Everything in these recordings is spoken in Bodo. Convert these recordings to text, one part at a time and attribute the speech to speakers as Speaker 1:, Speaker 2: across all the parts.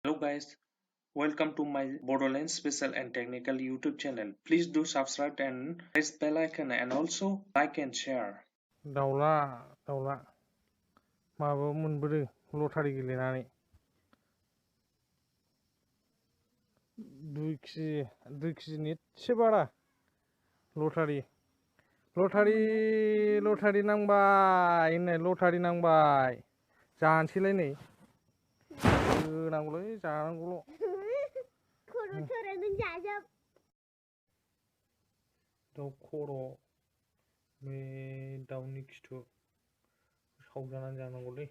Speaker 1: Hello guys, welcome to my Borderlands Special and Technical YouTube channel. Please do subscribe and press bell icon and also like and share.
Speaker 2: दाउला माबा मोनबोदों लटारि गेलेनानै 2 केजिनि एसे बारा लटारि नांबाय जानोसैलाय नै होनांगौलै जानांगौल' दाउ खर' बे दाउनि खिथु सावजानानै जानांगौलै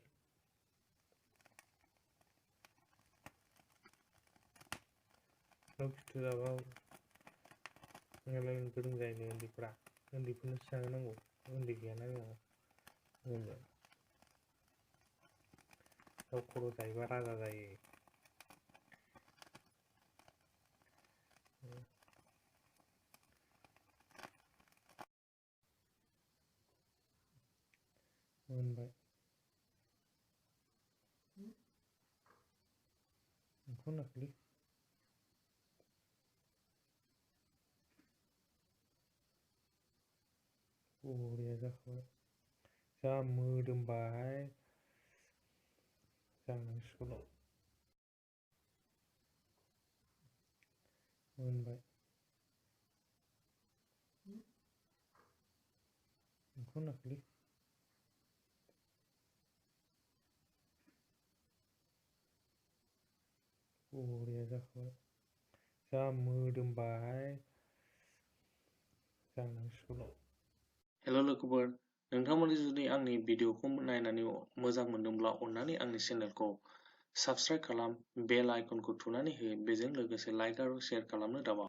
Speaker 2: दाउ खिथु जाबा गोरों जायो उन्दैफोरनोसो जाहोनांगौ उन्दै गैयाना जोंहा दाउ खर' जायोबा राजा जायो मोनबाय ओंखाम नाखैलै बरिया जाखाबाय जा मोदोमबाय जानांसिगौल' मोनबाय ओंखाम नाखैलै बरिया जाखाबाय जा मोदोमबाय जानांसिगौल'
Speaker 1: हेलो लोगोफोर, नोंथांमोननि जुदि आंनि भिडिअखौ नायनानै मोजां मोनदोंब्ला अन्नानै आंनि चेनेलखौ साबस्क्राइब खालाम, बेल आइकनखौ थुनानै हो, बेजों लोगोसे लाइक आरो शेयार खालामनो दाबाव।